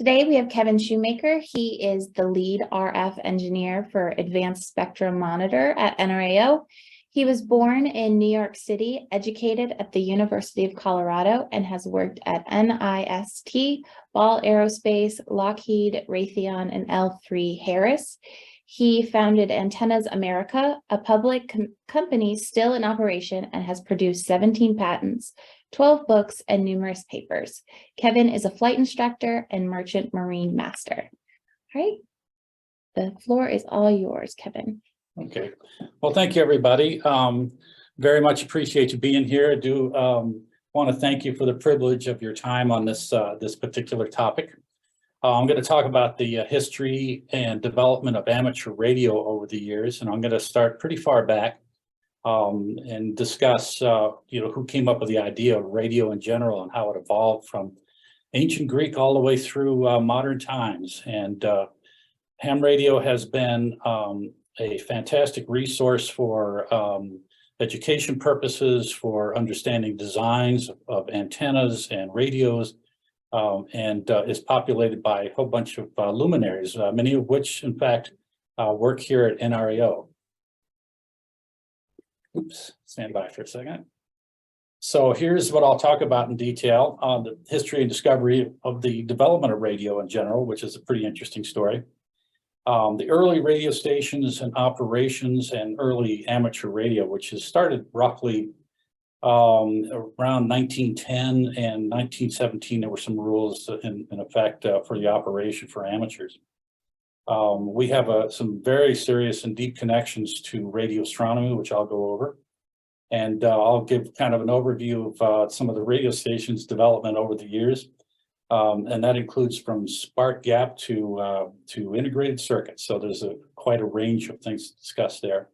Today we have Kevin Shoemaker. He is the lead RF engineer for Advanced Spectrum Monitor at NRAO. He was born in New York City, educated at the University of Colorado, and has worked at NIST, Ball Aerospace, Lockheed, Raytheon, and L3 Harris. He founded Antennas America, a public company still in operation, and has produced 17 patents, 12 books, and numerous papers. Kevin is a flight instructor and merchant marine master. All right, the floor is all yours, Kevin. Okay, well, thank you, everybody. Very much appreciate you being here. I do want to thank you for the privilege of your time on this particular topic. I'm going to talk about the history and development of amateur radio over the years, and I'm going to start pretty far back and discuss, who came up with the idea of radio in general and how it evolved from ancient Greek all the way through modern times. And ham radio has been a fantastic resource for education purposes, for understanding designs of antennas and radios, and is populated by a whole bunch of luminaries, many of which, in fact, work here at NRAO. Oops, stand by for a second. So here's what I'll talk about in detail on the history and discovery of the development of radio in general, which is a pretty interesting story. The early radio stations and operations and early amateur radio, which has started roughly around 1910 and 1917, there were some rules in effect for the operation for amateurs. We have some very serious and deep connections to radio astronomy, which I'll go over. And I'll give kind of an overview of some of the radio stations development over the years. And that includes from spark gap to integrated circuits. So there's quite a range of things to discuss there.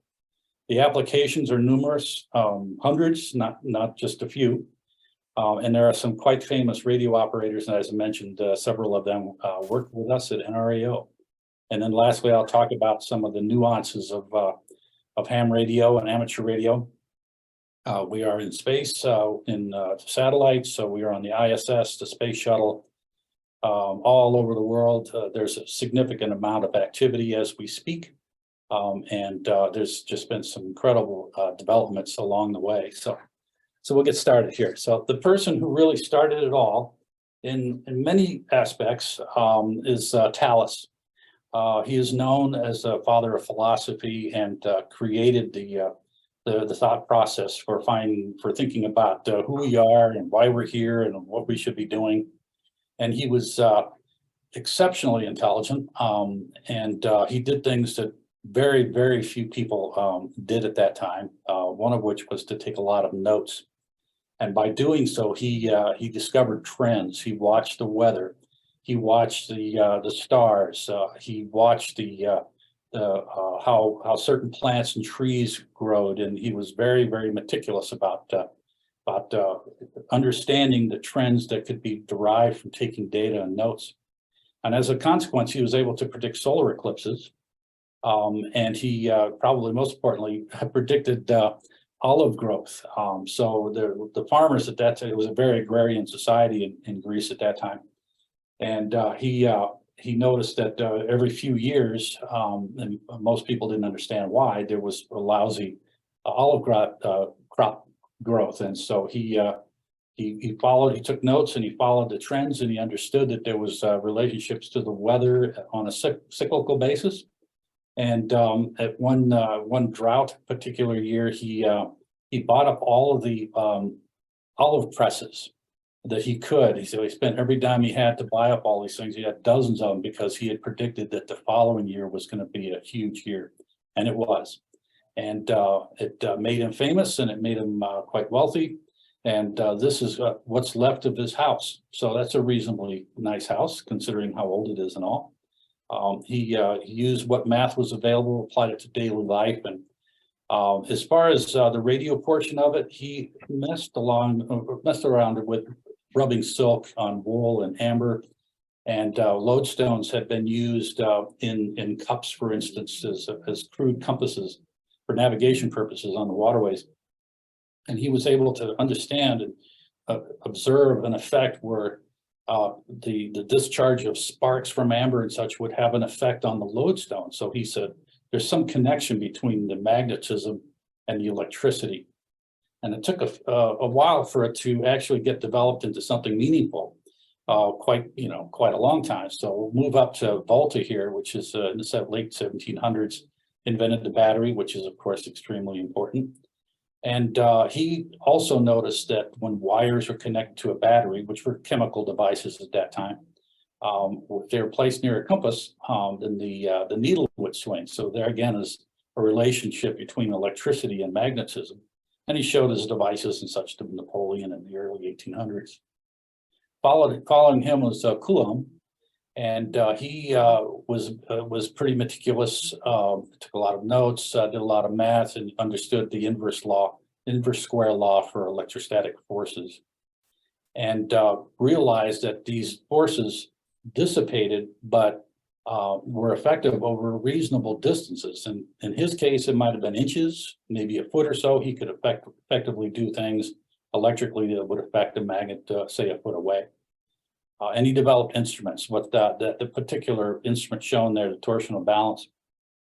The applications are numerous, hundreds, not just a few. And there are some quite famous radio operators, and as I mentioned, several of them work with us at NRAO. And then lastly, I'll talk about some of the nuances of ham radio and amateur radio. We are in space, in satellites, so we are on the ISS, the space shuttle, all over the world. There's a significant amount of activity as we speak, and there's just been some incredible developments along the way. So we'll get started here. So the person who really started it all in many aspects is Thales. He is known as a father of philosophy and created the thought process for thinking about who we are and why we're here and what we should be doing. And he was exceptionally intelligent, and he did things that very, very few people did at that time. One of which was to take a lot of notes. And by doing so, he discovered trends. He watched the weather. He watched the stars. He watched how certain plants and trees growed, and he was very, very meticulous about understanding the trends that could be derived from taking data and notes. And as a consequence, he was able to predict solar eclipses, and he probably most importantly predicted olive growth. So the farmers at that time, it was a very agrarian society in Greece at that time. And he noticed that every few years, and most people didn't understand why, there was a lousy olive crop growth. And so he took notes and he followed the trends, and he understood that there was relationships to the weather on a cyclical basis. And at one drought particular year, he bought up all of the olive presses that he could. So he spent every dime he had to buy up all these things. He had dozens of them because he had predicted that the following year was going to be a huge year, and it was. And it made him famous, and it made him quite wealthy. And this is what's left of his house. So that's a reasonably nice house, considering how old it is and all. He used what math was available, applied it to daily life. And as far as the radio portion of it, he messed around with rubbing silk on wool and amber, and lodestones had been used in cups, for instance, as crude compasses for navigation purposes on the waterways. And he was able to understand and observe an effect where the discharge of sparks from amber and such would have an effect on the lodestone. So he said there's some connection between the magnetism and the electricity. And it took a while for it to actually get developed into something meaningful, quite a long time. So we'll move up to Volta here, which is in the late 1700s, invented the battery, which is of course extremely important. And he also noticed that when wires are connected to a battery, which were chemical devices at that time, if they were placed near a compass, then the needle would swing. So there again is a relationship between electricity and magnetism. And he showed his devices and such to Napoleon in the early 1800s. Following him was Coulomb, and he was pretty meticulous. Took a lot of notes, did a lot of math, and understood the inverse square law for electrostatic forces, and realized that these forces dissipated, but were effective over reasonable distances. And in his case, it might have been inches, maybe a foot or so. He could effectively do things electrically that would affect a magnet, say, a foot away. And he developed instruments. What the particular instrument shown there, the torsional balance,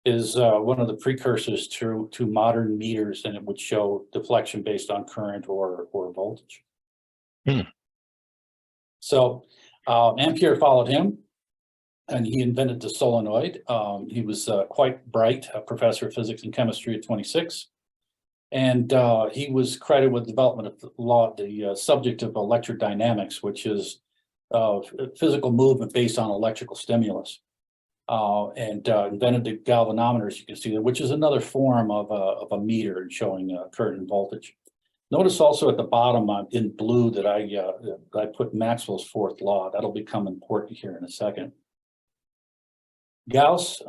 is one of the precursors to modern meters, and it would show deflection based on current or voltage. So Ampere followed him, and he invented the solenoid. He was quite bright, a professor of physics and chemistry at 26. And he was credited with development of the subject of electrodynamics, which is physical movement based on electrical stimulus. And invented the galvanometers, you can see there, which is another form of a meter showing current and voltage. Notice also at the bottom in blue that I put Maxwell's fourth law. That'll become important here in a second. Gauss,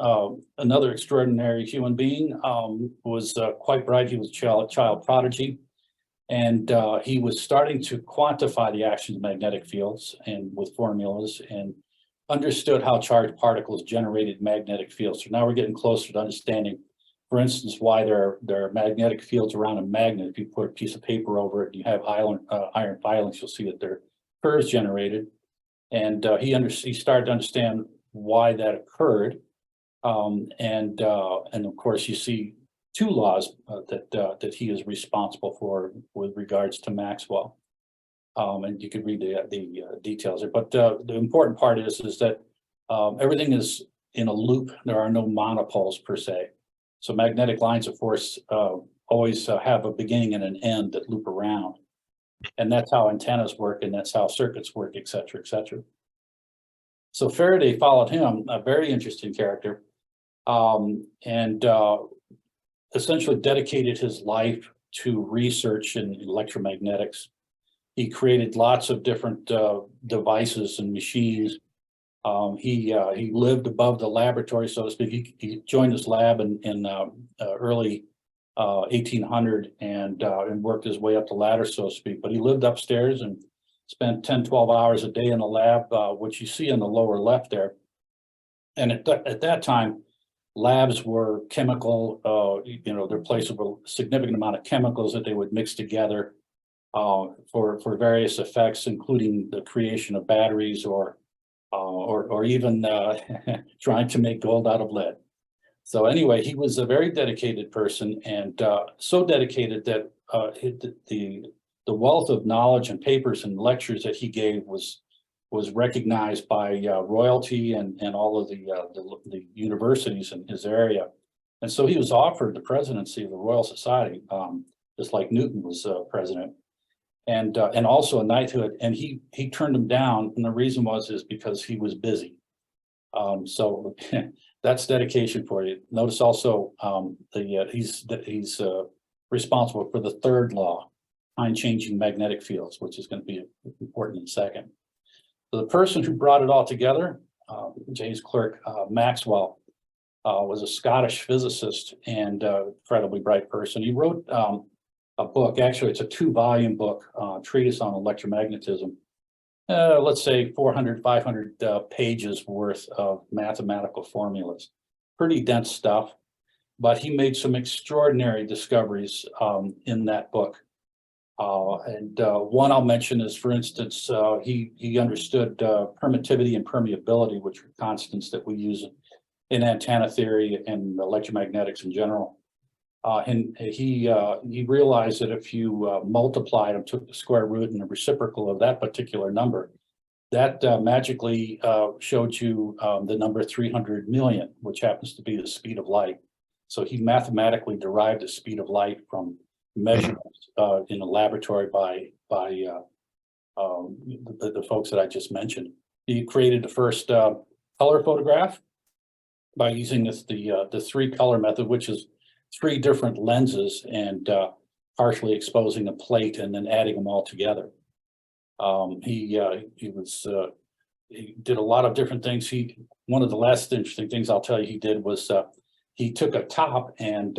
another extraordinary human being, was quite bright. He was a child prodigy, and he was starting to quantify the action of magnetic fields and with formulas, and understood how charged particles generated magnetic fields. So now we're getting closer to understanding, for instance, why there are magnetic fields around a magnet. If you put a piece of paper over it and you have iron filings, you'll see that there are curves generated. And he started to understand why that occurred. And of course, you see two laws that he is responsible for with regards to Maxwell. And you could read the details there. But the important part is that everything is in a loop. There are no monopoles per se. So magnetic lines of force always have a beginning and an end that loop around. And that's how antennas work, and that's how circuits work, et cetera, et cetera. So Faraday followed him, a very interesting character, and essentially dedicated his life to research in electromagnetics. He created lots of different devices and machines. He lived above the laboratory, so to speak. He joined his lab in early 1800 and worked his way up the ladder, so to speak. But he lived upstairs and spent 10, 12 hours a day in the lab, which you see in the lower left there. And at that time, labs were chemical, they're places with a significant amount of chemicals that they would mix together for various effects, including the creation of batteries or even trying to make gold out of lead. So anyway, he was a very dedicated person, and so dedicated that the wealth of knowledge and papers and lectures that he gave was recognized by royalty and all of the universities in his area. And so he was offered the presidency of the Royal Society, just like Newton was president, and also a knighthood. And he turned him down, and the reason is because he was busy. So that's dedication for you. Notice also he's responsible for the third law, time-changing magnetic fields, which is going to be important in a second. So the person who brought it all together, James Clerk Maxwell, was a Scottish physicist and incredibly bright person. He wrote a book, actually it's a 2-volume book, treatise on electromagnetism. Let's say 400, 500 pages worth of mathematical formulas. Pretty dense stuff, but he made some extraordinary discoveries in that book. One I'll mention is, for instance, he understood permittivity and permeability, which are constants that we use in antenna theory and electromagnetics in general. And he realized that if you multiplied and took the square root and the reciprocal of that particular number, that magically showed you the number 300 million, which happens to be the speed of light. So he mathematically derived the speed of light from measurements in the laboratory by the folks that I just mentioned. He created the first color photograph by using the three color method, which is three different lenses and partially exposing a plate and then adding them all together. He did a lot of different things. One of the last interesting things I'll tell you he did was he took a top and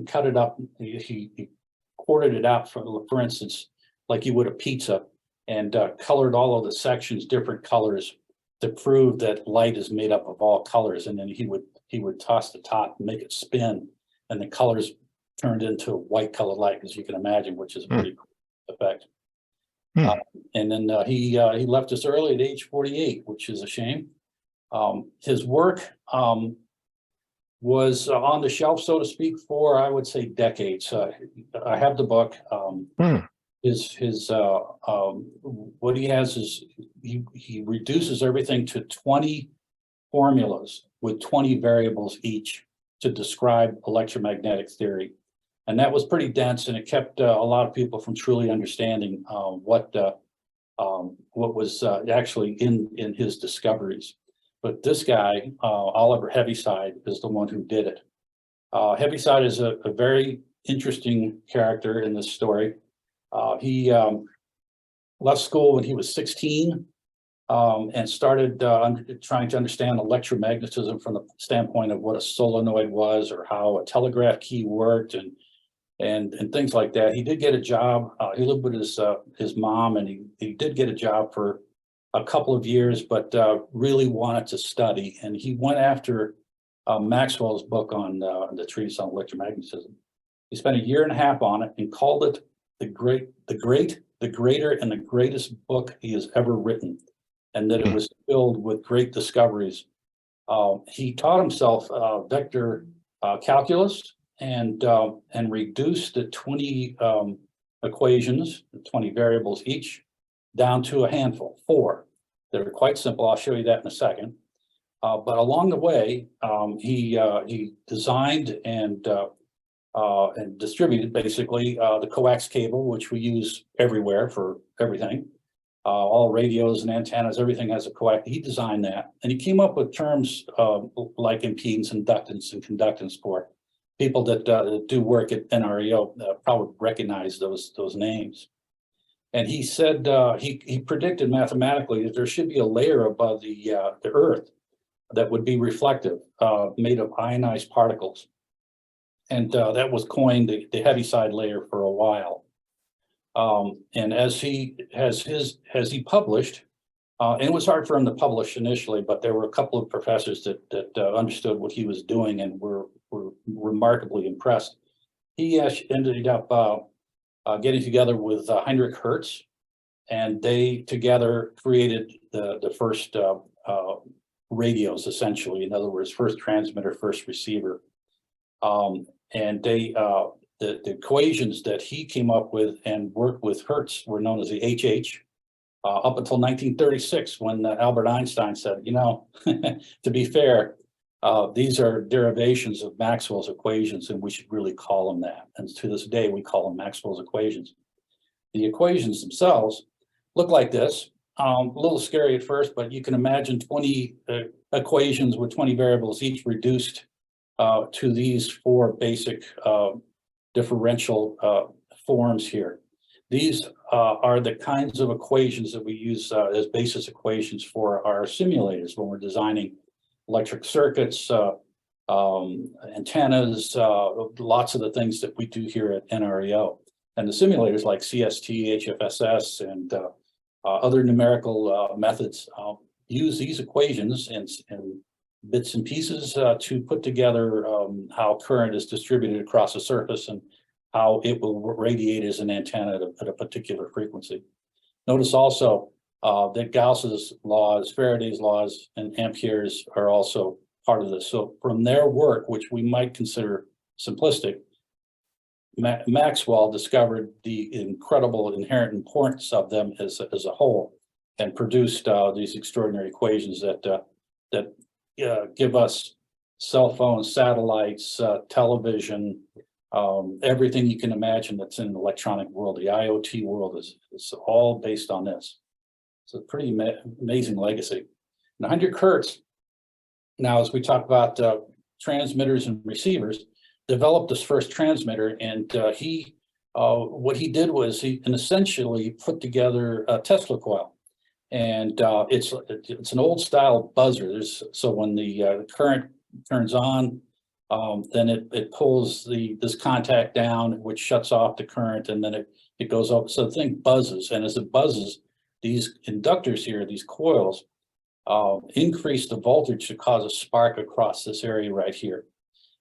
cut it up. He quartered it out, for instance, like you would a pizza, and colored all of the sections different colors to prove that light is made up of all colors. And then he would toss the top and make it spin, and the colors turned into white colored light, as you can imagine, which is a pretty cool effect. And then he left us early at age 48, which is a shame. His work was on the shelf, so to speak, for, I would say, decades. I have the book. What he has is he reduces everything to 20 formulas with 20 variables each to describe electromagnetic theory. And that was pretty dense, and it kept a lot of people from truly understanding what was actually in his discoveries. But this guy, Oliver Heaviside, is the one who did it. Heaviside is a very interesting character in this story. He left school when he was 16 and started trying to understand electromagnetism from the standpoint of what a solenoid was, or how a telegraph key worked, and things like that. He did get a job. He lived with his mom, and he did get a job for a couple of years, but really wanted to study. And he went after Maxwell's book on the treatise on electromagnetism. He spent a year and a half on it and called it the greater and the greatest book he has ever written, and that it was filled with great discoveries. He taught himself vector calculus and reduced the 20 equations, 20 variables each, down to a handful, 4. They're quite simple. I'll show you that in a second. But along the way, he designed and distributed basically the coax cable, which we use everywhere for everything. All radios and antennas, everything has a coax. He designed that, and he came up with terms like impedance, inductance, and conductance for people that do work at NRAO probably recognize those names. And he said he predicted mathematically that there should be a layer above the Earth that would be reflective, made of ionized particles. And that was coined the Heaviside layer for a while. And as he published, and it was hard for him to publish initially, but there were a couple of professors that understood what he was doing and were remarkably impressed. He ended up getting together with Heinrich Hertz, and they together created the first radios, essentially. In other words, first transmitter, first receiver. And the equations that he came up with and worked with Hertz were known as the HH, up until 1936, when Albert Einstein said, you know, to be fair, these are derivations of Maxwell's equations, and we should really call them that. And to this day, we call them Maxwell's equations. The equations themselves look like this. A little scary at first, but you can imagine 20 equations with 20 variables each reduced to these 4 basic differential forms here. These are the kinds of equations that we use as basis equations for our simulators when we're designing electric circuits, antennas, lots of the things that we do here at NRAO. And the simulators like CST, HFSS, and other numerical methods use these equations and bits and pieces to put together how current is distributed across a surface and how it will radiate as an antenna at a particular frequency. Notice also that Gauss's laws, Faraday's laws, and Ampere's are also part of this. So from their work, which we might consider simplistic, Maxwell discovered the incredible inherent importance of them as a whole, and produced these extraordinary equations that give us cell phones, satellites, television, everything you can imagine that's in the electronic world. The IoT world is all based on this. It's a pretty amazing legacy. And 100 Hertz, now as we talk about transmitters and receivers, developed this first transmitter, and what he did was he essentially put together a Tesla coil, and it's an old style buzzer. So when the current turns on, then it pulls this contact down, which shuts off the current, and then it goes up. So the thing buzzes, and as it buzzes, these inductors here, these coils, increase the voltage to cause a spark across this area right here.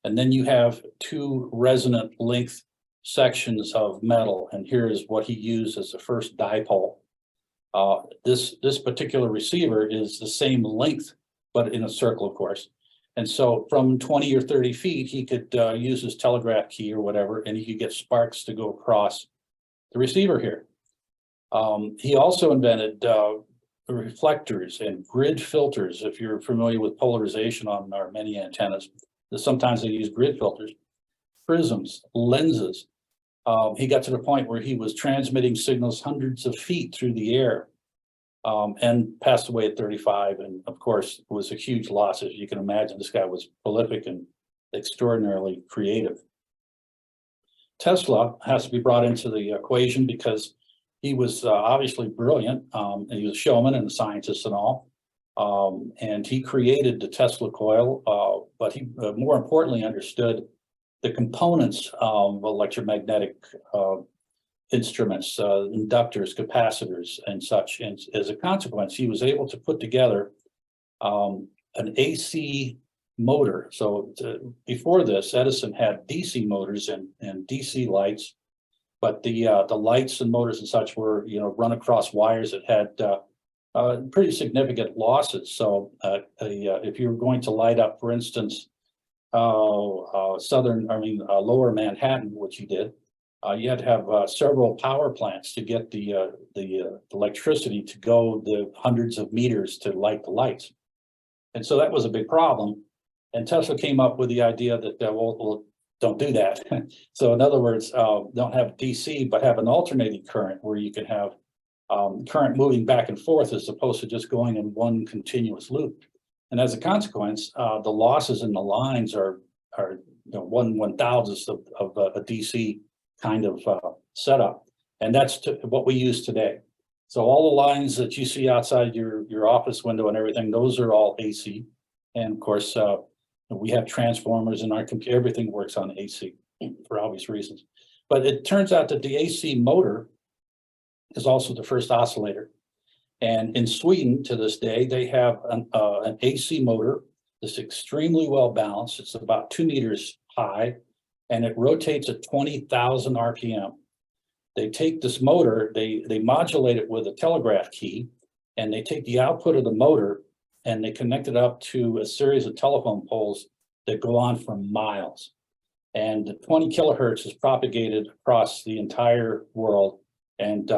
And then you have two resonant length sections of metal, and here is what he used as the first dipole. This particular receiver is the same length, but in a circle, of course. And so from 20 or 30 feet, he could use his telegraph key or whatever, and he could get sparks to go across the receiver here. He also invented reflectors and grid filters. If you're familiar with polarization on our many antennas, sometimes they use grid filters, prisms, lenses. He got to the point where he was transmitting signals hundreds of feet through the air, and passed away at 35. And of course, it was a huge loss. As you can imagine, this guy was prolific and extraordinarily creative. Tesla has to be brought into the equation because he was obviously brilliant. And he was a showman and a scientist and all. And he created the Tesla coil, but he more importantly understood the components of electromagnetic instruments, inductors, capacitors, and such. And as a consequence, he was able to put together an AC motor. So before this, Edison had DC motors and DC lights, but the lights and motors and such were, run across wires that had pretty significant losses. So if you were going to light up, for instance, lower Manhattan, which he did, you had to have several power plants to get the electricity to go the hundreds of meters to light the lights. And so that was a big problem. And Tesla came up with the idea that, well, don't do that. So in other words, don't have DC, but have an alternating current where you can have current moving back and forth as opposed to just going in one continuous loop. And as a consequence, the losses in the lines are 1/1000th of a DC kind of setup. And that's what we use today. So all the lines that you see outside your office window and everything, those are all AC. And of course, we have transformers in our computer. Everything works on AC for obvious reasons. But it turns out that the AC motor is also the first oscillator. And in Sweden, to this day, they have an AC motor that's extremely well balanced. It's about 2 meters high, and it rotates at 20,000 RPM. They take this motor, they modulate it with a telegraph key, and they take the output of the motor and they connect it up to a series of telephone poles that go on for miles. And 20 kilohertz is propagated across the entire world. And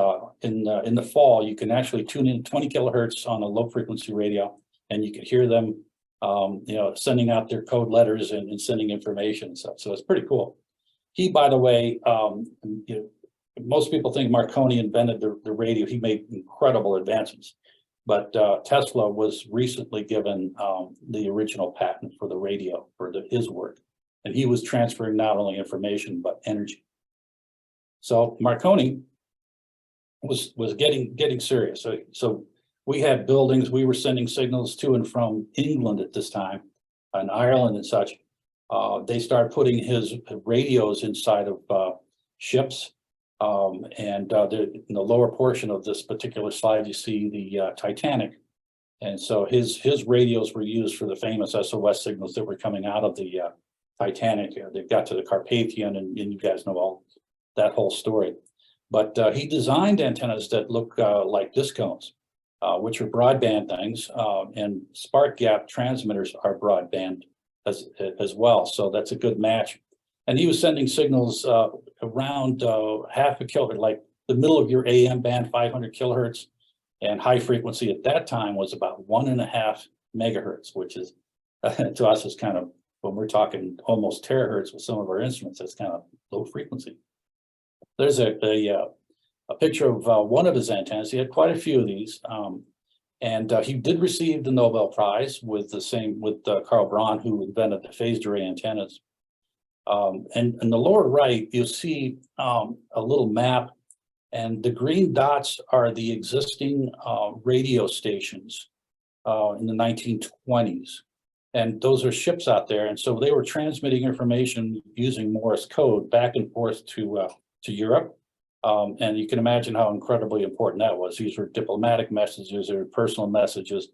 in the fall, you can actually tune in 20 kilohertz on a low frequency radio, and you can hear them, sending out their code letters and sending information and stuff. So it's pretty cool. He, by the way, most people think Marconi invented the radio. He made incredible advancements, but Tesla was recently given the original patent for the radio for his work, and he was transferring not only information but energy. So Marconi was getting serious. So we had buildings. We were sending signals to and from England at this time, and Ireland and such. They started putting his radios inside of ships. And in the lower portion of this particular slide, you see the Titanic. And so his radios were used for the famous SOS signals that were coming out of the Titanic. They got to the Carpathian, and you guys know all that whole story. But he designed antennas that look like disc cones, which are broadband things, and spark gap transmitters are broadband as well. So that's a good match. And he was sending signals around half a kilohertz, like the middle of your AM band, 500 kilohertz, and high frequency at that time was about 1.5 megahertz, which is to us is kind of, when we're talking almost terahertz with some of our instruments, that's kind of low frequency. There's a picture of one of his antennas. He had quite a few of these, and he did receive the Nobel Prize with Carl Braun, who invented the phased array antennas. And in the lower right, you'll see a little map, and the green dots are the existing radio stations in the 1920s. And those are ships out there. And so they were transmitting information using Morse code back and forth to Europe. And you can imagine how incredibly important that was. These were diplomatic messages or personal messages.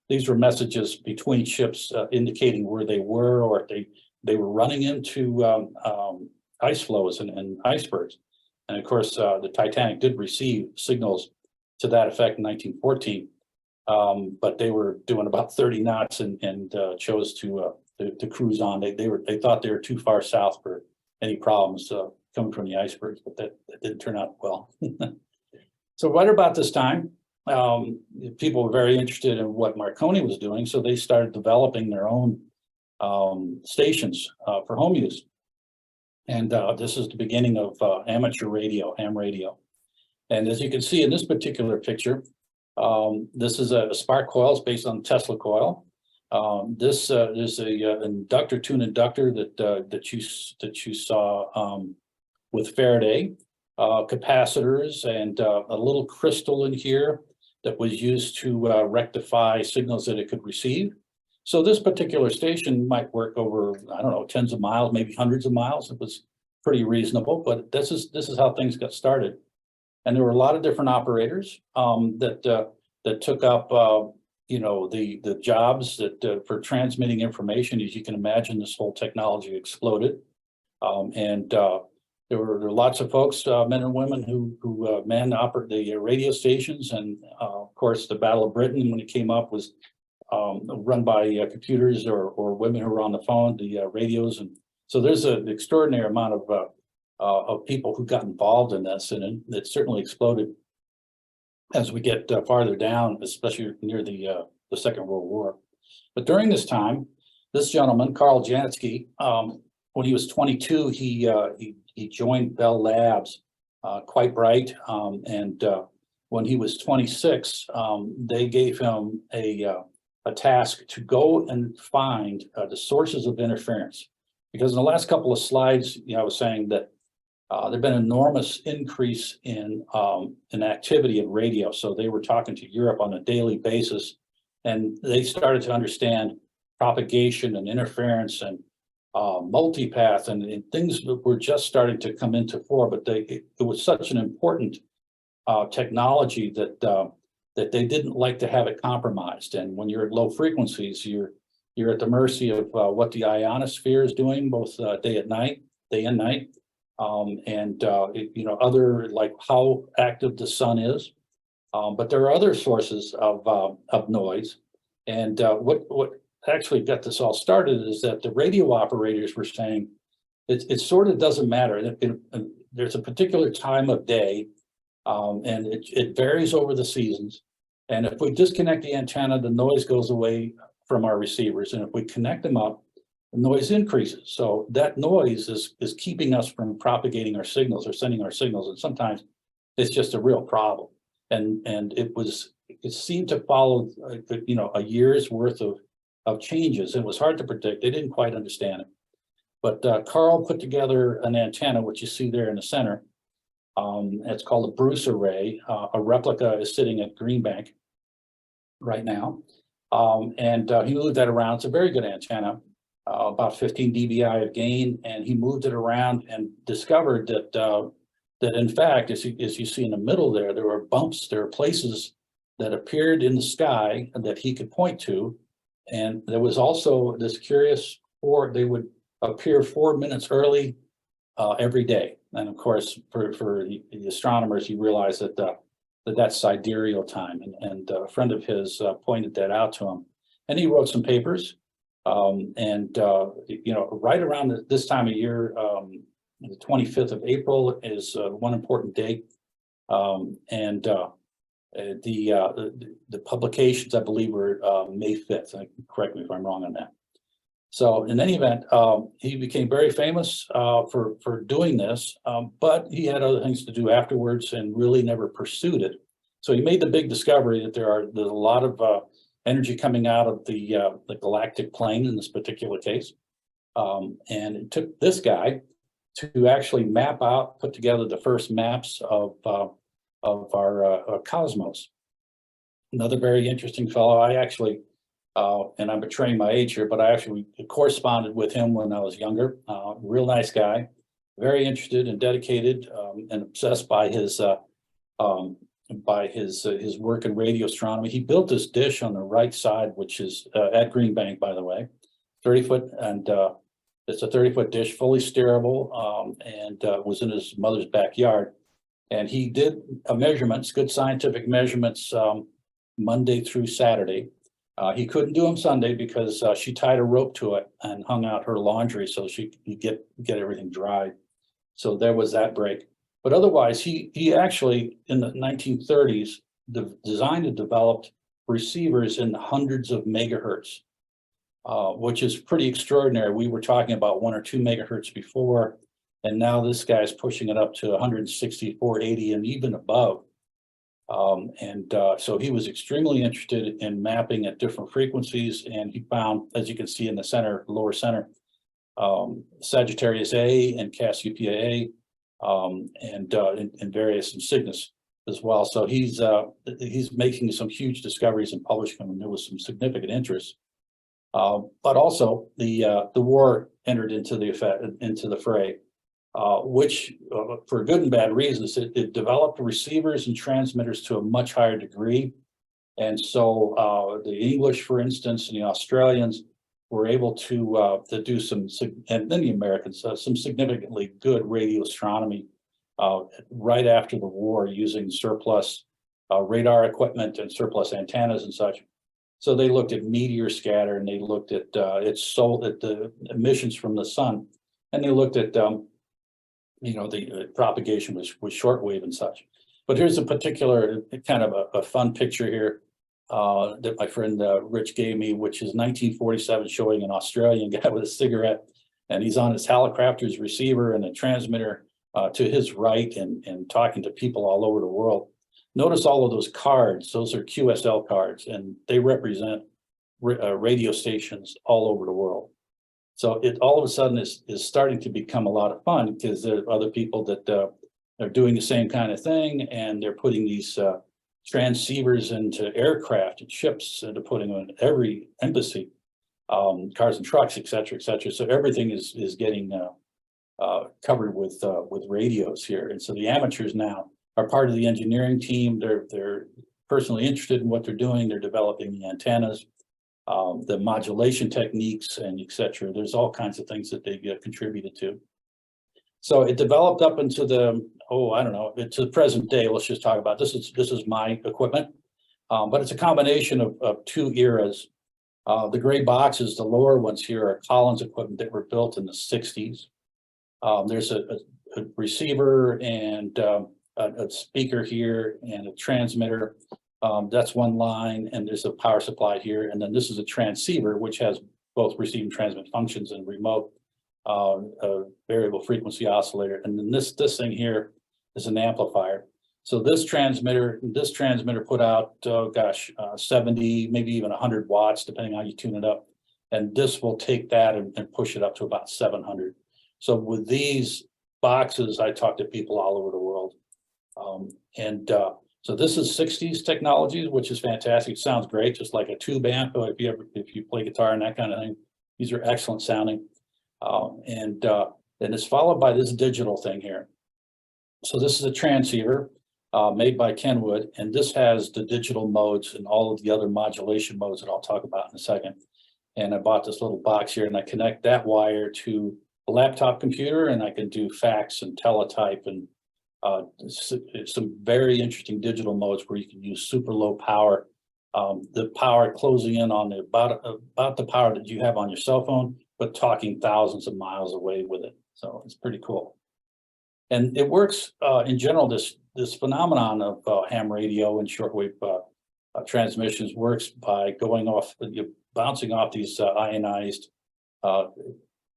These were messages between ships indicating where they were, or if they were running into ice floes and icebergs. And of course, the Titanic did receive signals to that effect in 1914, but they were doing about 30 knots and chose to cruise on. They thought they were too far south for any problems coming from the icebergs, but that didn't turn out well. So right about this time, people were very interested in what Marconi was doing, so they started developing their own stations for home use. And this is the beginning of amateur radio, ham radio. And as you can see in this particular picture, this is a spark coil. It's based on Tesla coil. This is a inductor tune inductor that you saw with Faraday, capacitors, and a little crystal in here that was used to rectify signals that it could receive. So this particular station might work over, I don't know, tens of miles, maybe hundreds of miles. It was pretty reasonable, but this is how things got started. And there were a lot of different operators that took up, the jobs that for transmitting information. As you can imagine, this whole technology exploded, and there were lots of folks, men and women, who manned the radio stations. And of course, the Battle of Britain, when it came up, was run by computers or women who were on the phone, the radios. And so there's an extraordinary amount of people who got involved in this, and it certainly exploded as we get farther down, especially near the Second World War. But during this time, this gentleman, Karl Jansky, when he was 22, he joined Bell Labs, quite bright, and when he was 26, they gave him a task to go and find the sources of interference. Because in the last couple of slides, I was saying that there'd been an enormous increase in activity of radio. So they were talking to Europe on a daily basis, and they started to understand propagation and interference and multipath and things that were just starting to come into fore. But it was such an important technology that they didn't like to have it compromised. And when you're at low frequencies, you're at the mercy of what the ionosphere is doing, both day and night, and other, like how active the sun is. But there are other sources of noise. And what actually got this all started is that the radio operators were saying it sort of doesn't matter. There's a particular time of day, and it varies over the seasons. And if we disconnect the antenna, the noise goes away from our receivers. And if we connect them up, the noise increases. So that noise is keeping us from propagating our signals or sending our signals. And sometimes it's just a real problem. And it seemed to follow a year's worth of changes. It was hard to predict. They didn't quite understand it. But Carl put together an antenna, which you see there in the center. It's called a Bruce array. A replica is sitting at Green Bank right now. And he moved that around. It's a very good antenna, about 15 dBi of gain. And he moved it around and discovered that in fact, as you see in the middle there were bumps, there are places that appeared in the sky that he could point to. And there was also this curious, they would appear 4 minutes early every day. And of course, for the astronomers, he realized that that's sidereal time, and a friend of his pointed that out to him, and he wrote some papers. Right around this time of year, the 25th of April is one important date, the publications, I believe, were May 5th. Correct me if I'm wrong on that. So in any event, he became very famous for doing this, but he had other things to do afterwards and really never pursued it. So he made the big discovery that there's a lot of energy coming out of the galactic plane in this particular case. And it took this guy to actually map out, put together the first maps of our cosmos. Another very interesting fellow. I actually, and I'm betraying my age here, but I actually corresponded with him when I was younger. Real nice guy, very interested and dedicated, and obsessed by his work in radio astronomy. He built this dish on the right side, which is at Green Bank, by the way, 30-foot, and it's a 30-foot dish, fully steerable, and was in his mother's backyard. And he did measurements, good scientific measurements, Monday through Saturday. He couldn't do them Sunday because she tied a rope to it and hung out her laundry so she could get everything dry. So there was that break. But otherwise, he actually, in the 1930s, designed and developed receivers in the hundreds of megahertz, which is pretty extraordinary. We were talking about 1 or 2 megahertz before, and now this guy's pushing it up to 160, 480, and even above. So he was extremely interested in mapping at different frequencies, and he found, as you can see in the center, lower center, Sagittarius A and Cassiopeia A, and various and Cygnus as well. So he's making some huge discoveries and publishing them, and there was some significant interest. But also the war entered into the fray, which for good and bad reasons, it developed receivers and transmitters to a much higher degree. And so the English, for instance, and the Australians were able to do some, and then the Americans, some significantly good radio astronomy right after the war, using surplus radar equipment and surplus antennas and such. So they looked at meteor scatter, and they looked at the emissions from the sun, and they looked at the propagation was shortwave and such. But here's a particular kind of a fun picture here that my friend Rich gave me, which is 1947, showing an Australian guy with a cigarette, and he's on his Hallicrafter's receiver and a transmitter to his right, and talking to people all over the world. Notice all of those cards; those are QSL cards, and they represent radio stations all over the world. So it all of a sudden is starting to become a lot of fun, because there are other people that are doing the same kind of thing, and they're putting these transceivers into aircraft and ships, and they're putting on every embassy, cars and trucks, et cetera, et cetera. So everything is getting covered with radios here. And so the amateurs now are part of the engineering team. They're personally interested in what they're doing. They're developing the antennas, the modulation techniques, and et cetera. There's all kinds of things that they contributed to. So it developed up into the, to the present day. Let's just talk about this. This is my equipment, but it's a combination of 2 eras. The gray boxes, the lower ones here, are Collins equipment that were built in the 60s. There's a receiver and a speaker here and a transmitter. That's one line, and there's a power supply here. And then this is a transceiver, which has both receive and transmit functions and remote variable frequency oscillator. And then this thing here is an amplifier. So this transmitter put out, 70, maybe even 100 watts, depending on how you tune it up. And this will take that and push it up to about 700. So with these boxes, I talk to people all over the world. So this is 60s technologies, which is fantastic. It sounds great, just like a tube amp. If you play guitar and that kind of thing, these are excellent sounding. And it's followed by this digital thing here. So this is a transceiver made by Kenwood, and this has the digital modes and all of the other modulation modes that I'll talk about in a second. And I bought this little box here, and I connect that wire to a laptop computer, and I can do fax and teletype and some very interesting digital modes where you can use super low power. The power closing in on about the power that you have on your cell phone, but talking thousands of miles away with it. So it's pretty cool. And it works in general. This phenomenon of ham radio and shortwave transmissions works by bouncing off these ionized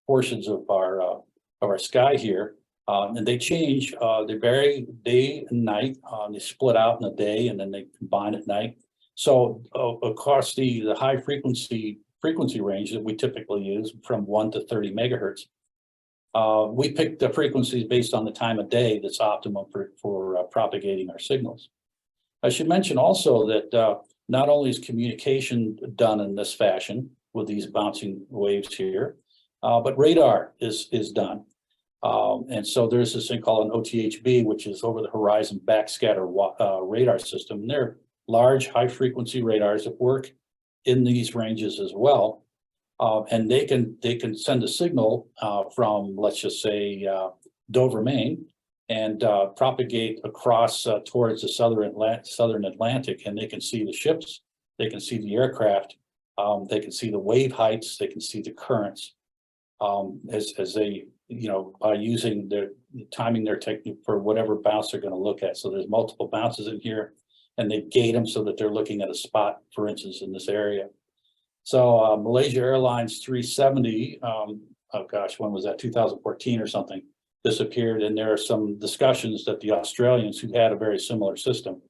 portions of our sky here, and they change. They vary day and night. They split out in the day and then they combine at night. So across the high frequency range that we typically use, from 1 to 30 megahertz, we pick the frequencies based on the time of day that's optimum for propagating our signals. I should mention also that not only is communication done in this fashion with these bouncing waves here, but radar is done. And so there's this thing called an OTHB, which is over the horizon backscatter radar system. And they're large, high frequency radars that work in these ranges as well. And they can send a signal from, let's just say, Dover, Maine, and propagate across towards the southern Atlantic, and they can see the ships, they can see the aircraft, they can see the wave heights, they can see the currents, as they, by using timing their technique for whatever bounce they're going to look at. So there's multiple bounces in here, and they gate them so that they're looking at a spot, for instance, in this area. So Malaysia Airlines 370, oh gosh, when was that? 2014 or something, disappeared. And there are some discussions that the Australians, who had a very similar system,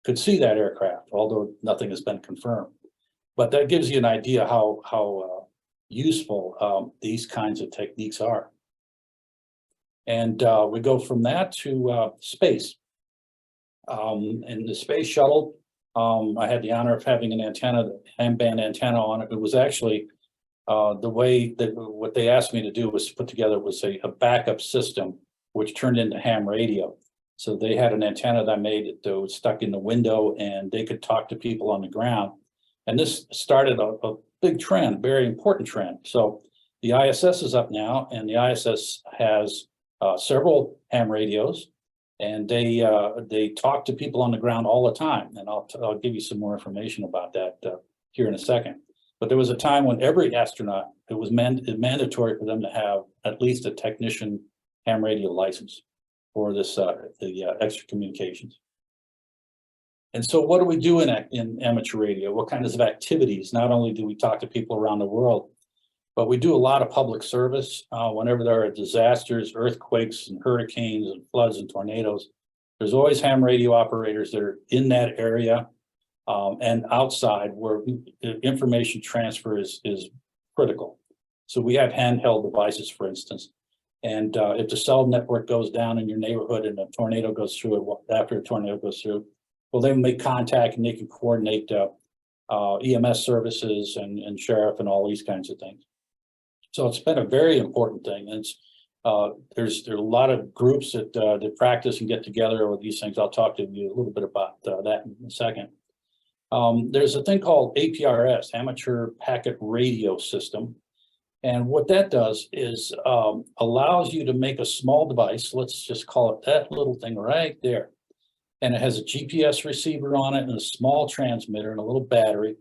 could see that aircraft, although nothing has been confirmed. But that gives you an idea how useful these kinds of techniques are. And we go from that to space. In the space shuttle, I had the honor of having an antenna, ham band antenna on it. It was actually the way that what they asked me to do was put together was a backup system, which turned into ham radio. So they had an antenna that I made that was stuck in the window, and they could talk to people on the ground. And this started a big trend, very important trend. So the ISS is up now, and the ISS has several ham radios. And they talk to people on the ground all the time. And I'll give you some more information about that here in a second. But there was a time when every astronaut, it was mandatory for them to have at least a technician ham radio license for this the extra communications. And so what do we do in amateur radio? What kinds of activities? Not only do we talk to people around the world, but we do a lot of public service. Whenever there are disasters, earthquakes and hurricanes and floods and tornadoes, there's always ham radio operators that are in that area and outside, where information transfer is critical. So we have handheld devices, for instance. And if the cell network goes down in your neighborhood and a tornado goes through it, after a tornado goes through, well, they make contact and they can coordinate EMS services and sheriff and all these kinds of things. So it's been a very important thing. And it's, there are a lot of groups that practice and get together with these things. I'll talk to you a little bit about that in a second. There's a thing called APRS, Amateur Packet Radio System. And what that does is allows you to make a small device. Let's just call it that little thing right there. And it has a GPS receiver on it and a small transmitter and a little battery.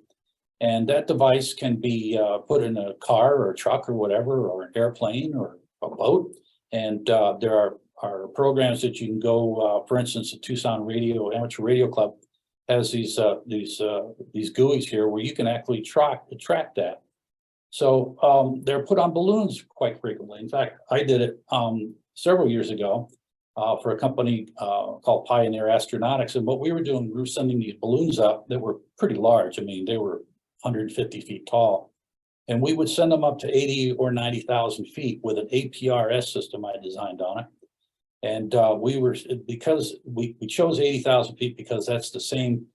And that device can be put in a car or a truck or whatever, or an airplane or a boat. And there are programs that you can go, for instance, the Tucson Amateur Radio Club has these GUIs here where you can actually track that. So they're put on balloons quite frequently. In fact, I did it several years ago for a company called Pioneer Astronautics. And what we were doing, we were sending these balloons up that were pretty large. I mean, they were 150 feet tall. And we would send them up to 80 or 90,000 feet with an APRS system I designed on it. And because we chose 80,000 feet because that's the same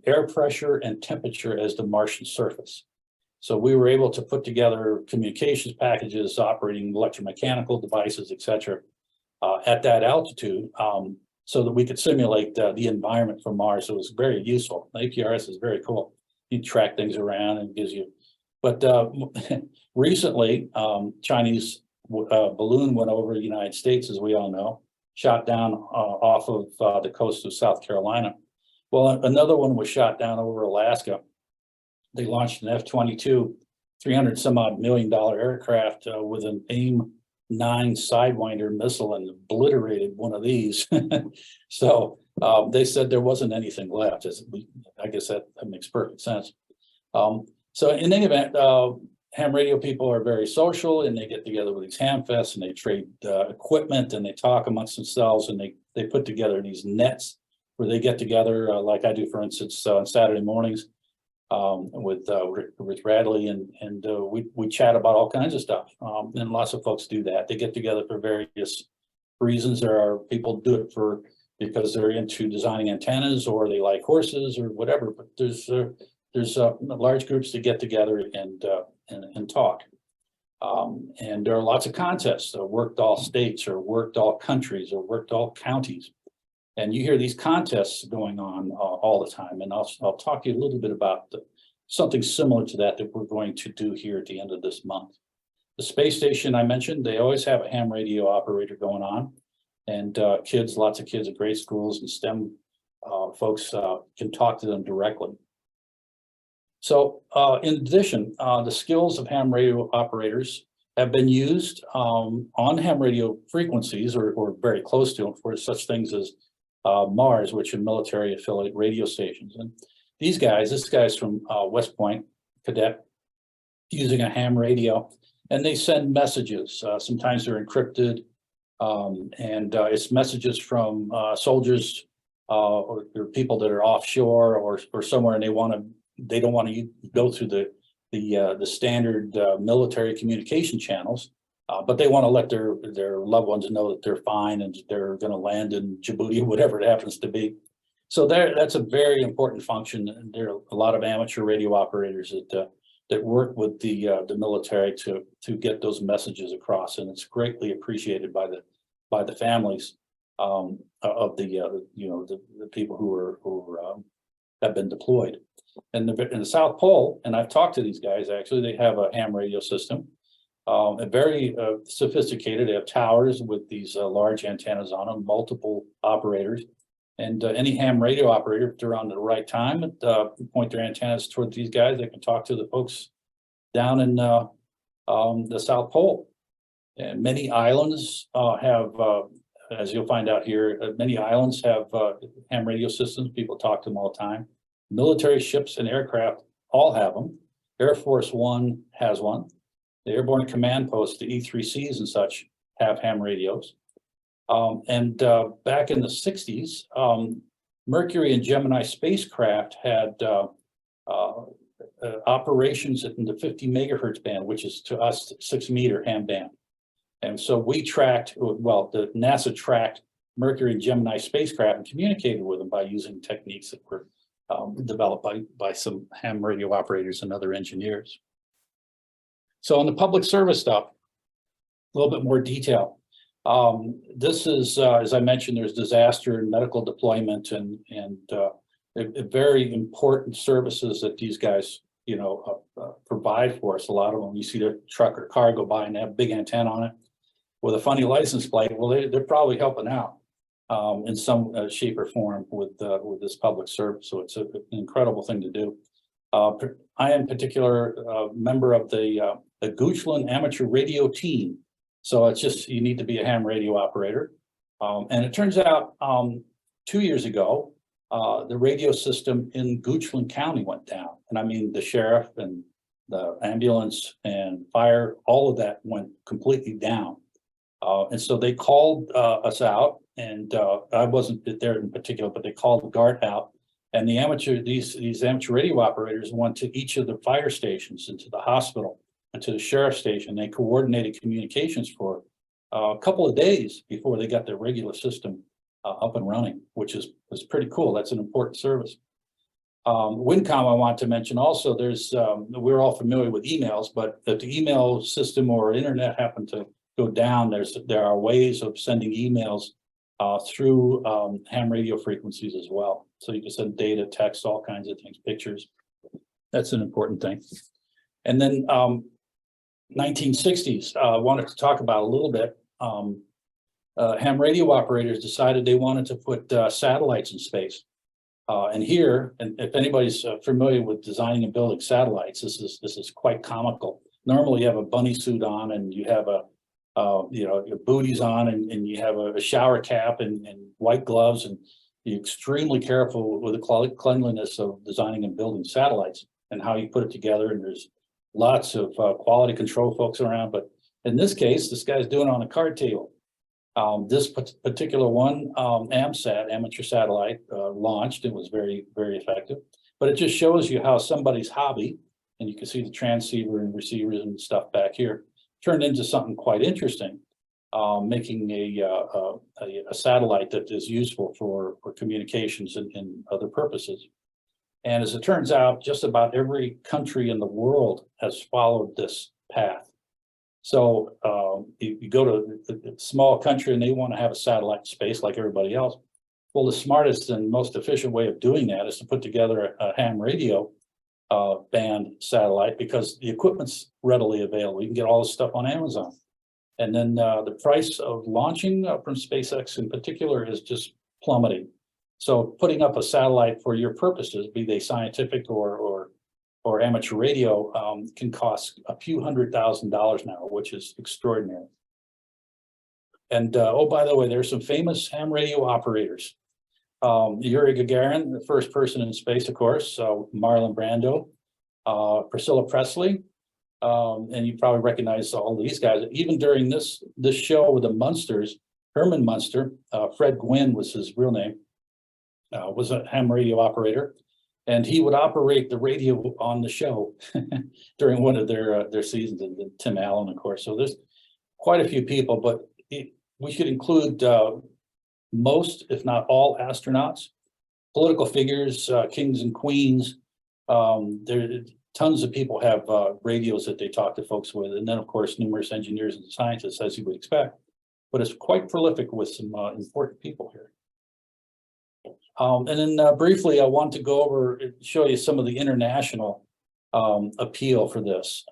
air pressure and temperature as the Martian surface. So we were able to put together communications packages, operating electromechanical devices, et cetera, at that altitude, so that we could simulate the environment from Mars. So it was very useful. The APRS is very cool. You track things around and gives you, but recently, Chinese balloon went over the United States, as we all know, shot down off of the coast of South Carolina. Well, another one was shot down over Alaska. They launched an F-22, $300 some odd million aircraft with an AIM-9 Sidewinder missile and obliterated one of these. So they said there wasn't anything left. I guess that makes perfect sense. So in any event, ham radio people are very social, and they get together with these ham fests, and they trade equipment, and they talk amongst themselves, and they put together these nets where they get together, like I do, for instance, on Saturday mornings with Radley, and we chat about all kinds of stuff. And lots of folks do that. They get together for various reasons. There are people do it because they're into designing antennas, or they like horses, or whatever. But there's large groups that get together and talk. And there are lots of contests, worked all states, or worked all countries, or worked all counties. And you hear these contests going on all the time. And I'll talk to you a little bit about something similar to that we're going to do here at the end of this month. The space station I mentioned, they always have a ham radio operator going on. And lots of kids at grade schools and STEM folks can talk to them directly. So in addition, the skills of ham radio operators have been used on ham radio frequencies, or very close to them, for such things as Mars, which are military affiliate radio stations. And this guy's from West Point, cadet, using a ham radio, and they send messages. Sometimes they're encrypted, and it's messages from soldiers or people that are offshore or somewhere, and they don't want to go through the standard military communication channels. But they want to let their loved ones know that they're fine and they're going to land in Djibouti, or whatever it happens to be. So that's a very important function. And there are a lot of amateur radio operators that work with the military to get those messages across, and it's greatly appreciated by the families of the people who have been deployed. And in the South Pole, and I've talked to these guys, actually, they have a ham radio system. Very sophisticated. They have towers with these large antennas on them, multiple operators, and any ham radio operator, if they're on the right time, point their antennas toward these guys, they can talk to the folks down in the South Pole. And many islands have, as you'll find out here, many islands have ham radio systems. People talk to them all the time. Military ships and aircraft all have them. Air Force One has one. The Airborne Command Post, the E3Cs and such, have ham radios. And back in the 60s, Mercury and Gemini spacecraft had operations in the 50 megahertz band, which is to us 6-meter ham band. And so the NASA tracked Mercury and Gemini spacecraft and communicated with them by using techniques that were developed by some ham radio operators and other engineers. So on the public service stuff, a little bit more detail. This is, as I mentioned, there's disaster and medical deployment and very important services that these guys, provide for us. A lot of them, you see their truck or car go by and they have a big antenna on it with a funny license plate. Well, they're probably helping out in some shape or form with this public service. So it's an incredible thing to do. I am in particular a member of the Goochland Amateur Radio Team. So it's just, you need to be a ham radio operator. And it turns out 2 years ago, the radio system in Goochland County went down. And I mean, the sheriff and the ambulance and fire, all of that went completely down. And so they called us out, and I wasn't there in particular, but they called the guard out. And these amateur radio operators went to each of the fire stations and to the hospital and to the sheriff's station. They coordinated communications for a couple of days before they got their regular system up and running, which was pretty cool. That's an important service. WinCom, I want to mention also, we're all familiar with emails, but if the email system or internet happen to go down, there are ways of sending emails through ham radio frequencies as well. So you can send data, text, all kinds of things, pictures. That's an important thing. And then 1960s, I wanted to talk about a little bit. Ham radio operators decided they wanted to put satellites in space. And here, and if anybody's familiar with designing and building satellites, this is quite comical. Normally, you have a bunny suit on, and you have your booties on, and you have a shower cap and white gloves, and you're extremely careful with the cleanliness of designing and building satellites and how you put it together. And there's lots of quality control folks around, but in this case, this guy's doing it on a card table. This particular one, AMSAT, amateur satellite, launched. It was very, very effective, but it just shows you how somebody's hobby, and you can see the transceiver and receivers and stuff back here, turned into something quite interesting, making a satellite that is useful for communications and other purposes. And as it turns out, just about every country in the world has followed this path. So you go to a small country and they want to have a satellite in space like everybody else. Well, the smartest and most efficient way of doing that is to put together a ham radio band satellite, because the equipment's readily available. You can get all this stuff on Amazon. And then the price of launching from SpaceX in particular is just plummeting. So putting up a satellite for your purposes, be they scientific or amateur radio, can cost a few $100,000 now, which is extraordinary. And oh, by the way, there's some famous ham radio operators. Yuri Gagarin, the first person in space, of course, Marlon Brando, Priscilla Presley, and you probably recognize all these guys. Even during this show with the Munsters, Herman Munster, Fred Gwynn was his real name, was a ham radio operator, and he would operate the radio on the show during one of their seasons, and Tim Allen, of course. So there's quite a few people, but we should include most, if not all, astronauts, political figures, kings and queens. Tons of people have radios that they talk to folks with, and then of course numerous engineers and scientists, as you would expect. But it's quite prolific with some important people here. And then briefly, I want to go over and show you some of the international appeal for this.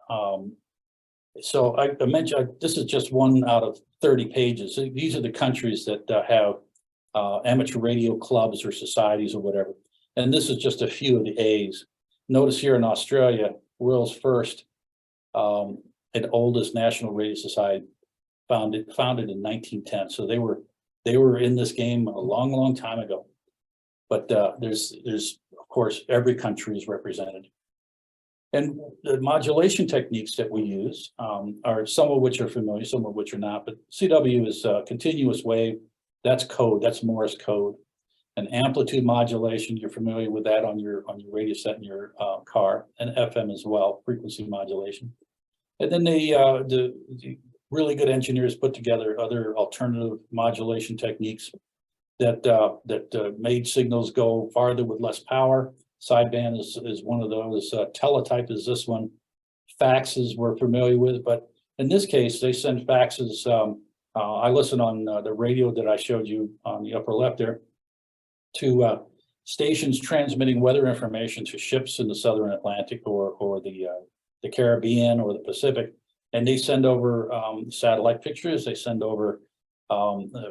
So I mentioned, this is just one out of 30 pages. So these are the countries that have amateur radio clubs or societies or whatever. And this is just a few of the A's. Notice here in Australia, world's first and oldest national radio society, founded in 1910. So they were in this game a long, long time ago. But there's of course, every country is represented. And the modulation techniques that we use are some of which are familiar, some of which are not. But CW is continuous wave. That's code. That's Morse code. And amplitude modulation, you're familiar with that on your radio set in your car, and FM as well, frequency modulation. And then the really good engineers put together other alternative modulation techniques that made signals go farther with less power. Sideband is one of those. Teletype is this one. Faxes we're familiar with, but in this case, they send faxes. I listen on the radio that I showed you on the upper left there to stations transmitting weather information to ships in the Southern Atlantic or the Caribbean or the Pacific. And they send over satellite pictures. They send over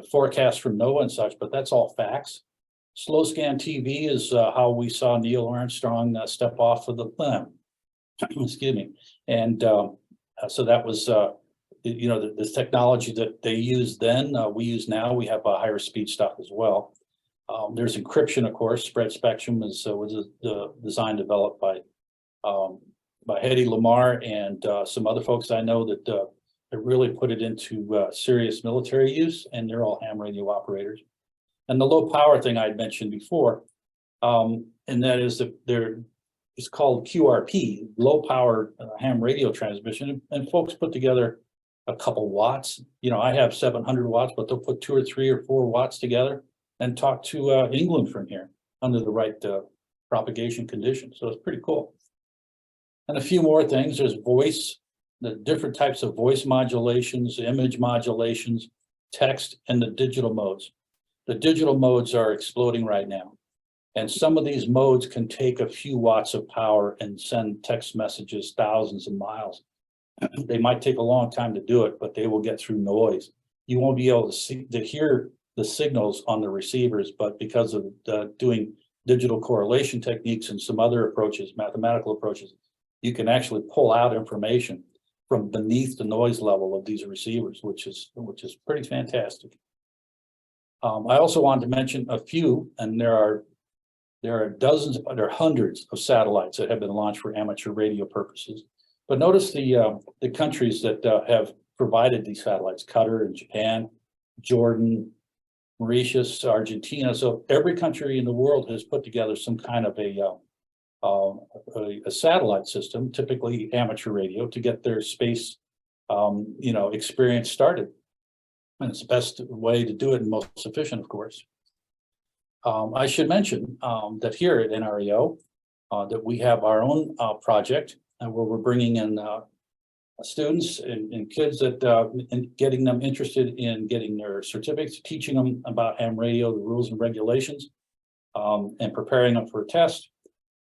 forecasts from NOAA and such, but that's all fax. Slow scan TV is how we saw Neil Armstrong step off of the excuse me. And so that was, the technology that they used then, we use now. We have a higher speed stuff as well. There's encryption, of course. Spread spectrum was the design developed by Hedy Lamarr and some other folks I know that really put it into serious military use, and they're all ham radio operators. And the low power thing I'd mentioned before, and that is that it's called QRP, low power ham radio transmission, and folks put together a couple watts. I have 700 watts, but they'll put 2 or 3 or 4 watts together and talk to England from here under the right propagation conditions. So it's pretty cool. And a few more things. There's voice, the different types of voice modulations, image modulations, text, and the digital modes. The digital modes are exploding right now. And some of these modes can take a few watts of power and send text messages thousands of miles. They might take a long time to do it, but they will get through noise. You won't be able to hear the signals on the receivers, but because of doing digital correlation techniques and some other approaches, mathematical approaches, you can actually pull out information from beneath the noise level of these receivers, which is pretty fantastic. I also wanted to mention a few, and there are dozens, there are hundreds of satellites that have been launched for amateur radio purposes. But notice the countries that have provided these satellites: Qatar and Japan, Jordan, Mauritius, Argentina. So every country in the world has put together some kind of a satellite system, typically amateur radio, to get their space experience started. And it's the best way to do it and most efficient, of course. I should mention that here at NRAO, that we have our own project where we're bringing in students and kids that and getting them interested in getting their certificates, teaching them about ham radio, the rules and regulations, and preparing them for a test.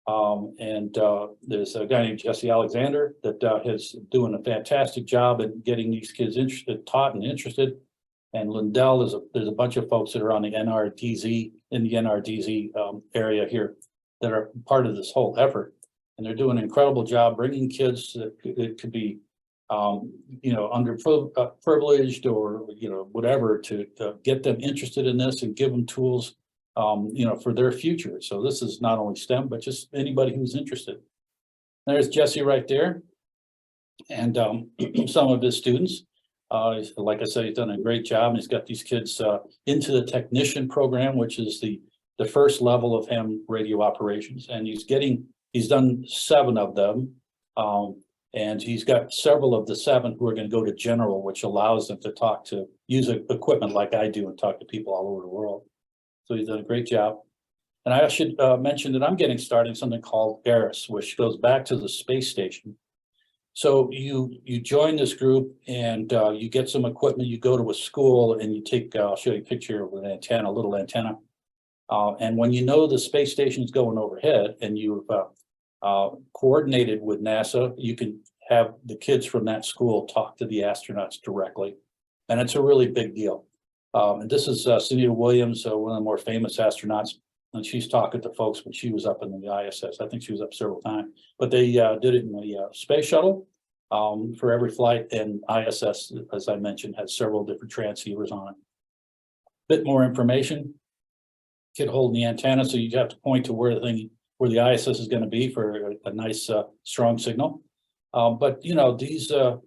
There's a guy named Jesse Alexander that is doing a fantastic job at getting these kids interested, taught and interested. And Lindell, there's a bunch of folks that are on the NRDZ, in the NRDZ area here, that are part of this whole effort. And they're doing an incredible job bringing kids that could be, underprivileged or, whatever, to get them interested in this and give them tools, for their future. So this is not only STEM, but just anybody who's interested. There's Jesse right there, and some of his students. Like I said, he's done a great job. He's got these kids into the technician program, which is the first level of ham radio operations, and he's done 7 of them, and he's got several of the 7 who are going to go to general, which allows them to use equipment like I do and talk to people all over the world. So he's done a great job. And I should mention that I'm getting started something called ERIS, which goes back to the space station. So you join this group and you get some equipment, you go to a school and you take, I'll show you a picture of an antenna, a little antenna. And when you know the space station is going overhead and you've coordinated with NASA, you can have the kids from that school talk to the astronauts directly. And it's a really big deal. And this is Sunita Williams, one of the more famous astronauts. And she's talking to folks when she was up in the ISS. I think she was up several times, but they did it in the space shuttle for every flight. And ISS, as I mentioned, has several different transceivers on it. Bit more information. Kid holding the antenna, so you have to point to where the ISS is going to be for a nice strong signal. But these are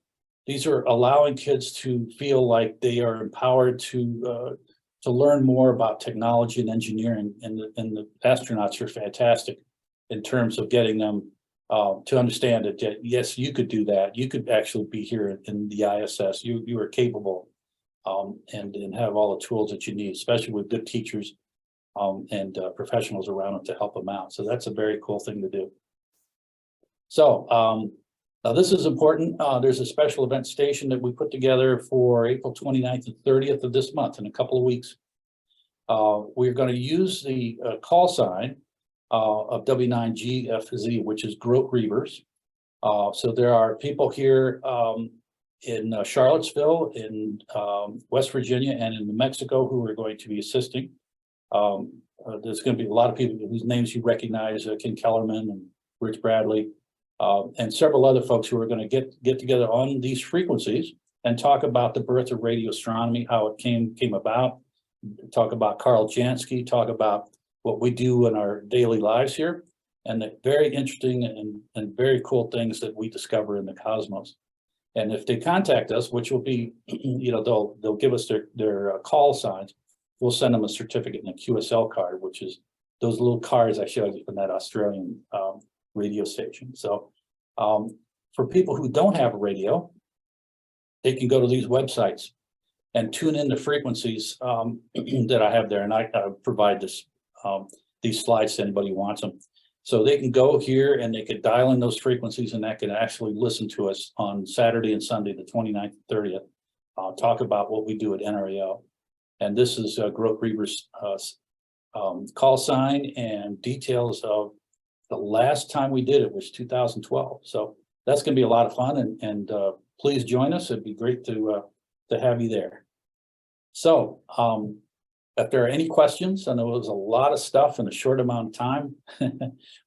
allowing kids to feel like they are empowered to learn more about technology and engineering, and the astronauts are fantastic in terms of getting them to understand that, yes, you could do that. You could actually be here in the ISS. You are capable and have all the tools that you need, especially with good teachers and professionals around them to help them out. So that's a very cool thing to do. So now this is important. There's a special event station that we put together for April 29th and 30th of this month, in a couple of weeks. We're going to use the call sign of W9GFZ, which is Grote Reavers. So there are people here in Charlottesville, in West Virginia, and in New Mexico who are going to be assisting. There's going to be a lot of people whose names you recognize, Ken Kellerman and Rich Bradley. And several other folks who are going to get together on these frequencies and talk about the birth of radio astronomy, how it came about, talk about Carl Jansky, talk about what we do in our daily lives here, and the very interesting and very cool things that we discover in the cosmos. And if they contact us, which will be, they'll give us their call signs, we'll send them a certificate and a QSL card, which is those little cards I showed you from that Australian radio station. So for people who don't have a radio, they can go to these websites and tune in the frequencies that I have there. And I provide these slides to anybody who wants them. So they can go here and they could dial in those frequencies, and that can actually listen to us on Saturday and Sunday, the 29th and 30th, talk about what we do at NRAO. And this is Grote Reavers' call sign and details of the last time we did it was 2012. So that's going to be a lot of fun, and please join us. It'd be great to have you there. So if there are any questions, I know it was a lot of stuff in a short amount of time,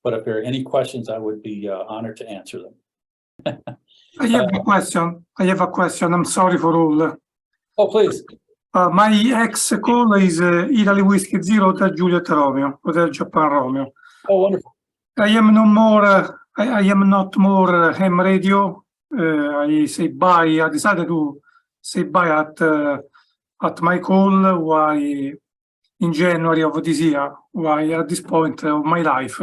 but if there are any questions, I would be honored to answer them. I have a question. I'm sorry for all. Oh, please. My ex call is Italy Whiskey Zero Hotel Juliet Romeo, Hotel Japan Romeo. Oh, wonderful. I am no more. I am not more ham radio. I say bye. I decided to say bye at my call. Why in January of this year? Why at this point of my life,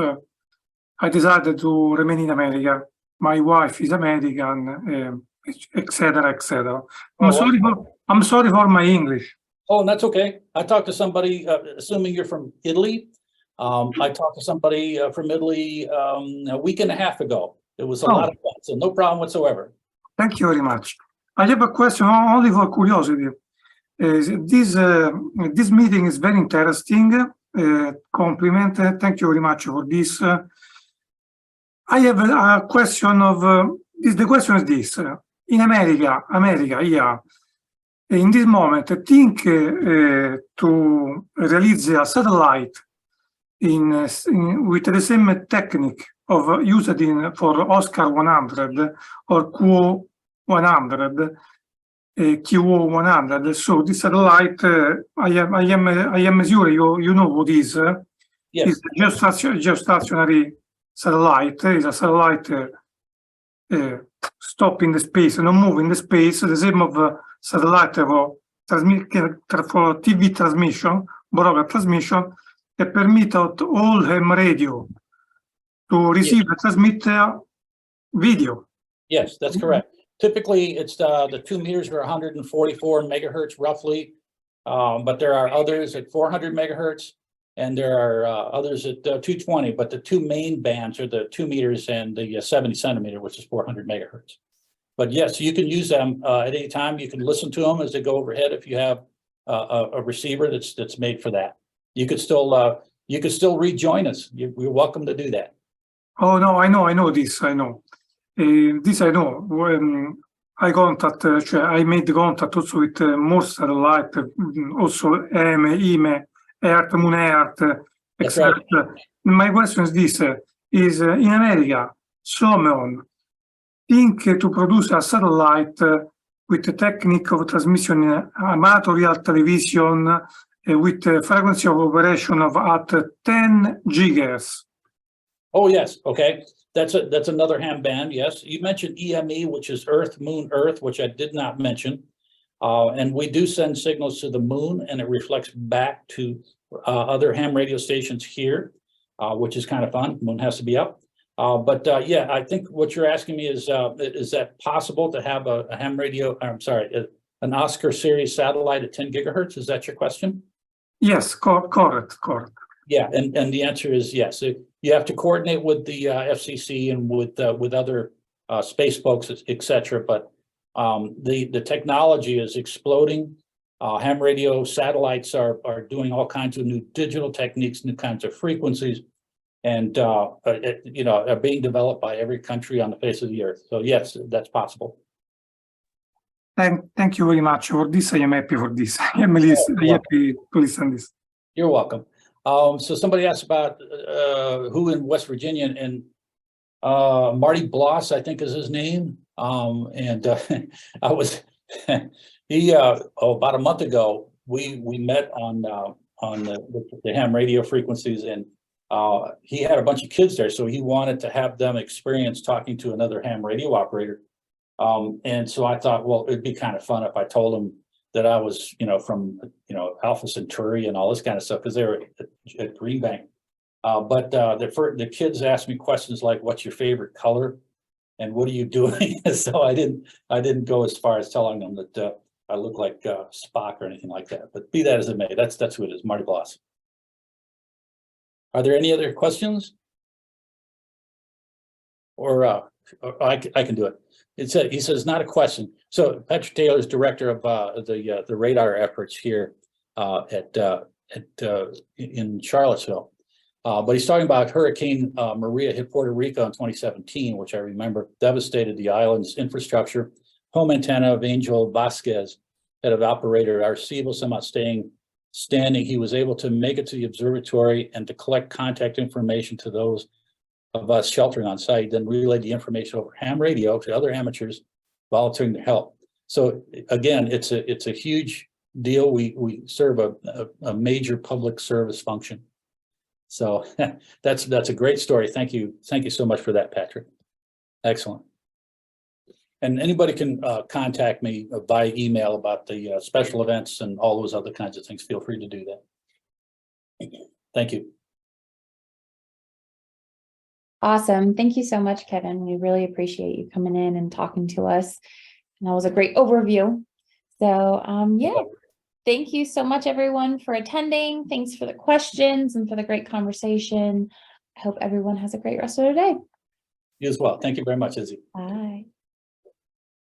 I decided to remain in America. My wife is American, etc., etc. I'm sorry for my English. Oh, that's okay. I talked to somebody, assuming you're from Italy. I talked to somebody from Italy a week and a half ago. It was a lot of fun, so no problem whatsoever. Thank you very much. I have a question only for curiosity. This meeting is very interesting. Compliment. Thank you very much for this. I have a question of the question is this: in America, yeah. In this moment, I think to release a satellite with the same technique of used for Oscar 100 or QO 100, QO 100. So this satellite, I am sure you know what is. Yes. It's geostationary satellite. Is a satellite stop in the space, not move in the space. The same of satellite for TV transmission, broadcast transmission, that permit all ham radio to receive and transmit video. Yes, that's correct. Typically, it's the 2 meters are 144 megahertz roughly, but there are others at 400 megahertz, and there are others at 220. But the two main bands are the 2 meters and the 70 centimeter, which is 400 megahertz. But yes, you can use them at any time. You can listen to them as they go overhead if you have a receiver that's made for that. You could still rejoin us. You're welcome to do that. Oh no, I know this. I know this. I know. When I I made contact also with more satellite, also EME, Earth, Moon Earth, etc. Right. My question is this: is in America, someone think to produce a satellite with the technique of transmission amateur television with the frequency of operation of at 10 gigahertz? Oh yes, okay. That's another ham band. Yes, you mentioned EME, which is Earth, Moon, Earth, which I did not mention. And we do send signals to the moon, and it reflects back to other ham radio stations here, which is kind of fun. Moon has to be up. But yeah, I think what you're asking me is that possible to have a ham radio? I'm sorry, an Oscar series satellite at 10 gigahertz? Is that your question? Yes, correct. Yeah, and the answer is yes. You have to coordinate with the FCC and with other space folks, etc. But the technology is exploding. Ham radio satellites are doing all kinds of new digital techniques, new kinds of frequencies, and are being developed by every country on the face of the earth. So yes, that's possible. Thank you very much for this. I am happy for this. I am happy to listen to this. You're welcome. So somebody asked about who in West Virginia, and Marty Bloss, I think is his name. And I was about a month ago, we met on the ham radio frequencies, and he had a bunch of kids there, so he wanted to have them experience talking to another ham radio operator. And so I thought, well, it'd be kind of fun if I told them that I was, from, Alpha Centauri and all this kind of stuff, because they were at Green Bank. But the kids asked me questions like, what's your favorite color? And what are you doing? So I didn't go as far as telling them that I look like Spock or anything like that. But be that as it may, that's who it is, Marty Bloss. Are there any other questions? Or I can do it. He says, not a question. So Patrick Taylor is director of the radar efforts here in Charlottesville. But he's talking about Hurricane Maria hit Puerto Rico in 2017, which I remember devastated the island's infrastructure. Home antenna of Angel Vasquez, head of operator at Arecibo, somehow standing. He was able to make it to the observatory and to collect contact information to those of us sheltering on site, then relayed the information over ham radio to other amateurs volunteering to help. So again, it's a huge deal. We serve a major public service function. So that's a great story. Thank you so much for that, Patrick. Excellent. And anybody can contact me via email about the special events and all those other kinds of things. Feel free to do that. Thank you. Awesome. Thank you so much, Kevin. We really appreciate you coming in and talking to us. And that was a great overview. So yeah, thank you so much, everyone, for attending. Thanks for the questions and for the great conversation. I hope everyone has a great rest of their day. You as well. Thank you very much, Izzy. Bye.